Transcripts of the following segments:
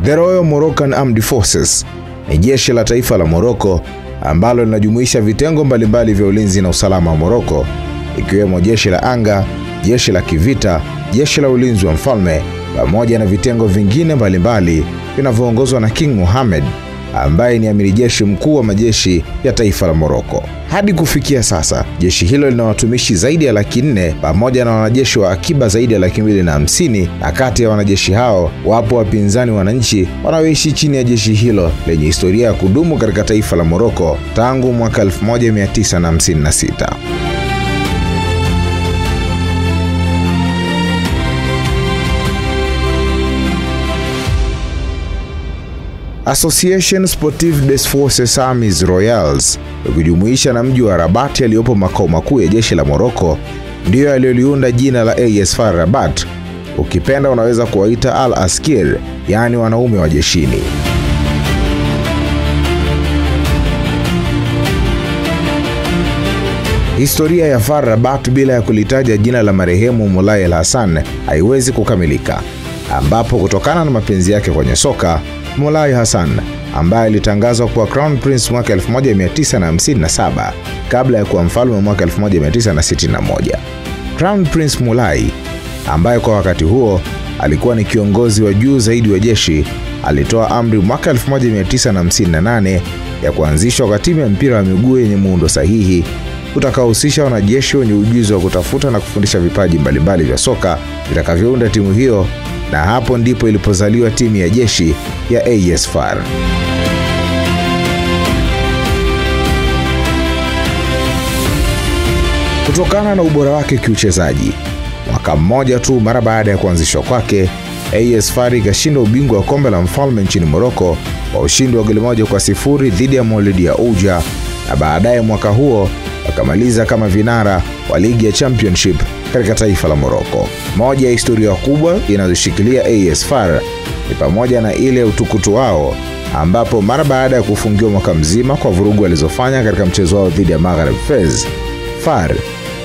The Royal Moroccan Armed Forces ni jeshi la taifa la Morocco ambalo linajumuisha vitengo mbalimbali vya ulinzi na usalama wa Morocco, ikiwemo jeshi la anga, jeshi la kivita, jeshi la ulinzi wa mfalme, pamoja na vitengo vingine mbalimbali vinavyoongozwa na King Mohammed, ambaye ni amiri jeshi mkuu wa majeshi ya taifa la Morocco. Hadi kufikia sasa, jeshi hilo lina watumishi zaidi ya 400,000 pamoja na wanajeshi wa akiba zaidi ya 250,000, na kati ya wanajeshi hao wapo wapinzani wananchi wanaoishi chini ya jeshi hilo lenye historia ya kudumu katika taifa la Morocco tangu mwaka 1956. Association Sportive des Forces Armées Royales, ukijumuisha na mji wa Rabat aliyopo makao makuu ya jeshi la Morocco, ndiyo yaliyoliunda jina la AS FAR Rabat. Ukipenda unaweza kuwaita Al-Askir, yani wanaume wa jeshini. Historia ya FAR Rabat bila ya kulitaja jina la marehemu Moulay El Hassan haiwezi kukamilika, ambapo kutokana na mapenzi yake kwenye soka, Moulay Hassan, ambaye alitangazwa kuwa Crown Prince mwaka 1957 kabla ya kuwa mfalme mwaka 1961. Crown Prince Moulay, ambaye kwa wakati huo alikuwa ni kiongozi wa juu zaidi wa jeshi, alitoa amri mwaka 1958 ya kuanzishwa kwa timu ya mpira wa miguu yenye muundo sahihi utakaohusisha wanajeshi wenye ujuzi wa kutafuta na kufundisha vipaji mbalimbali vya soka vitakavyounda timu hiyo, na hapo ndipo ilipozaliwa timu ya jeshi ya AS FAR. Kutokana na ubora wake kiuchezaji, mwaka mmoja tu mara baada ya kuanzishwa kwake, AS FAR ikashinda ubingwa wa kombe la mfalme nchini Morocco kwa ushindi wa goli 1-0 dhidi ya Mouloudia Ouja, na baadaye mwaka huo wakamaliza kama vinara wa ligi ya Championship katika taifa la Morocco. Moja ya historia kubwa inazoshikilia AS FAR ni pamoja na ile utukutu wao, ambapo mara baada ya kufungiwa mwaka mzima kwa vurugu walizofanya katika mchezo wao dhidi ya Maghreb Fez, FAR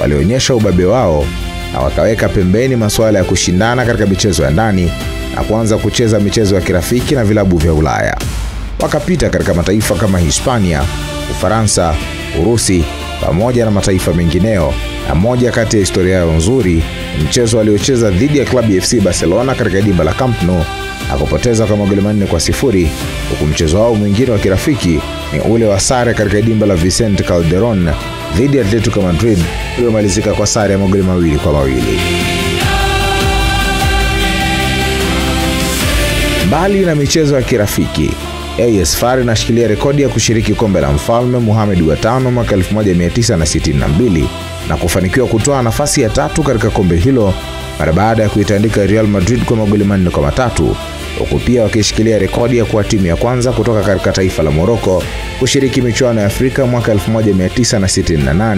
walionyesha ubabe wao na wakaweka pembeni masuala ya kushindana katika michezo ya ndani na kuanza kucheza michezo ya kirafiki na vilabu vya Ulaya. Wakapita katika mataifa kama Hispania, Ufaransa, Urusi pamoja na mataifa mengineo, na moja kati ya historia yao nzuri mchezo waliocheza dhidi ya klabu ya FC Barcelona katika dimba la Camp Nou na kupoteza kwa magoli 4-0, huku mchezo wao mwingine wa kirafiki ni ule wa sare katika dimba la Vicente Calderón dhidi ya Atletico Madrid uliomalizika kwa sare ya magoli 2-2. Mbali na michezo ya kirafiki, AS FAR inashikilia rekodi ya kushiriki kombe la mfalme Mohamed wa 5 mwaka 1962 na kufanikiwa kutoa nafasi ya 3 katika kombe hilo mara baada ya kuitandika Real Madrid kwa magoli 4-3, huku pia wakishikilia rekodi ya kuwa timu ya kwanza kutoka katika taifa la Morocco kushiriki michuano ya Afrika mwaka 1968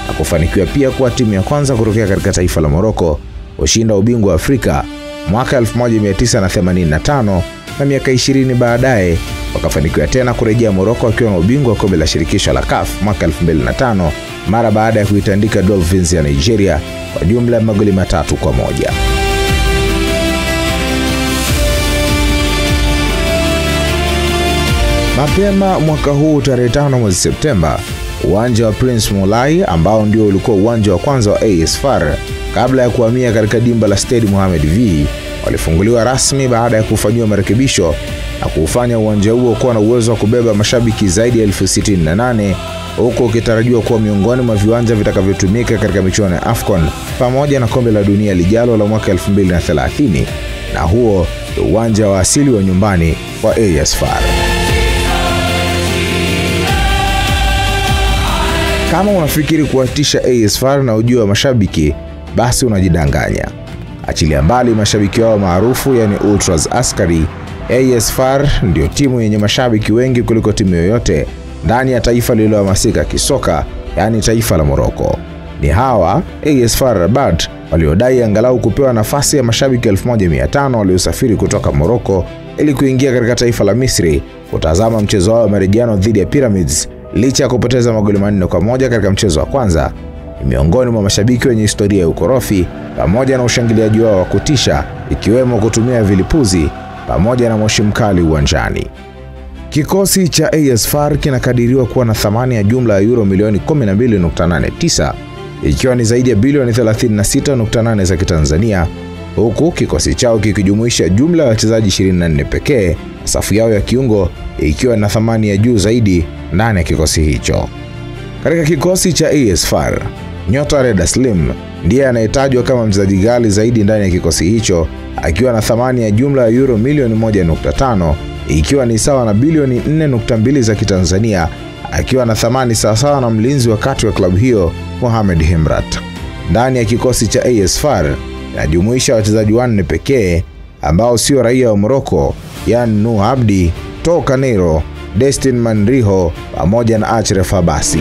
na kufanikiwa pia kuwa timu ya kwanza kutokea katika taifa la Morocco kushinda ubingwa wa Afrika mwaka 1985, na miaka 20 baadaye wakafanikiwa tena kurejea Morocco wakiwa na ubingwa wa kombe la shirikisho la CAF mwaka 2005 mara baada ya kuitandika Dolphins ya Nigeria kwa jumla ya magoli 3-1. Mapema mwaka huu tarehe 5 mwezi Septemba, uwanja wa Prince Moulay ambao ndio ulikuwa uwanja wa kwanza wa AS FAR kabla ya kuhamia katika dimba la Stade Mohamed V, walifunguliwa rasmi baada ya kufanywa marekebisho na kuufanya uwanja huo kuwa na uwezo wa kubeba mashabiki zaidi ya 68,000, huko ukitarajiwa kuwa miongoni mwa viwanja vitakavyotumika katika michuano ya AFCON pamoja na kombe la dunia lijalo la mwaka 2030, na huo ni uwanja wa asili wa nyumbani wa AS FAR. Kama unafikiri kuwatisha AS FAR na ujio wa mashabiki, basi unajidanganya. Achilia mbali mashabiki wao maarufu, yani Ultras Askari, AS FAR ndio timu yenye mashabiki wengi kuliko timu yoyote ndani ya taifa lililohamasika kisoka, yani taifa la Morocco. Ni hawa AS FAR Rabat waliodai angalau kupewa nafasi ya mashabiki 1500 waliosafiri kutoka Morocco ili kuingia katika taifa la Misri kutazama mchezo wao wa marejeano dhidi ya Pyramids, licha ya kupoteza magoli 4-1 katika mchezo wa kwanza. Miongoni mwa mashabiki wenye historia ya ukorofi pamoja na ushangiliaji wao wa kutisha, ikiwemo kutumia vilipuzi pamoja na moshi mkali uwanjani. Kikosi cha AS FAR kinakadiriwa kuwa na thamani ya jumla ya euro milioni 12.89, ikiwa ni zaidi ya bilioni 36.8 za Kitanzania, huku kikosi chao kikijumuisha jumla ya wachezaji 24 pekee, safu yao ya kiungo ikiwa na thamani ya juu zaidi ndani ya kikosi hicho. Katika kikosi cha AS FAR, nyota Reda Slim ndiye anayetajwa kama mchezaji ghali zaidi ndani ya kikosi hicho, akiwa na thamani ya jumla ya euro milioni 1.5, ikiwa ni sawa na bilioni 4.2 za Kitanzania, akiwa na thamani sawasawa na mlinzi wa kati wa klabu hiyo Mohamed Himrat. Ndani ya kikosi cha AS FAR inajumuisha wachezaji 4 pekee ambao sio raia wa Morocco, yani Nuh Abdi, To Canero, Destin Manriho pamoja na Achref Habassi.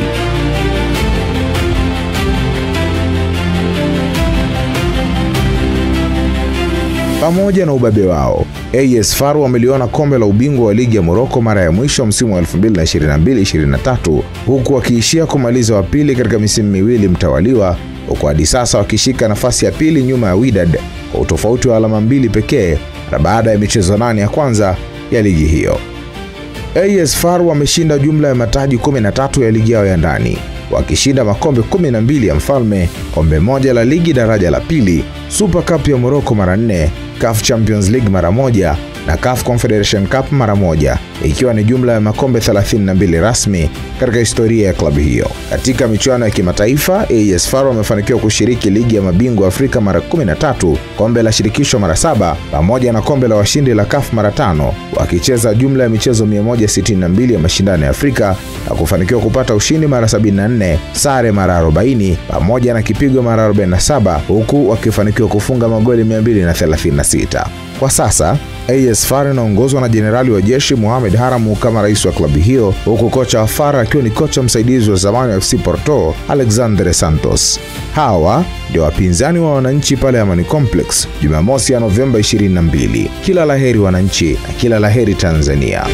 Pamoja na ubabe wao, AS FAR wameliona kombe la ubingwa wa ligi ya Morocco mara ya mwisho msimu wa 2022-2023, huku wakiishia kumaliza wa pili katika misimu miwili mtawaliwa, huku hadi sasa wakishika nafasi ya pili nyuma ya Wydad kwa utofauti wa alama 2 pekee baada ya michezo 8 ya kwanza ya ligi hiyo. AS FAR wameshinda jumla ya mataji 13 ya ligi yao ya ndani, wakishinda makombe 12 ya mfalme, kombe moja la ligi daraja la pili, Super Cup ya Morocco mara 4, CAF Champions League mara 1 na CAF Confederation Cup mara 1, ikiwa ni jumla ya makombe 32 rasmi katika historia ya klabu hiyo. Katika michuano ya kimataifa, AS FAR wamefanikiwa kushiriki ligi ya mabingwa Afrika mara 13, kombe la shirikisho mara 7, pamoja na kombe la washindi la CAF mara 5, wakicheza jumla ya michezo 162 ya mashindano ya Afrika na kufanikiwa kupata ushindi mara 74, sare mara 40, pamoja na kipigo mara 47, huku wakifanikiwa kufunga magoli 236. Kwa sasa AS FAR inaongozwa na jenerali wa jeshi Mohamed Haramu kama rais wa klabu hiyo, huku kocha wa FAR akiwa ni kocha msaidizi wa zamani wa FC Porto Alexandre Santos. Hawa ndio wapinzani wa wananchi pale Amani Complex Jumamosi ya Novemba 22. Kila laheri wananchi na kila laheri Tanzania.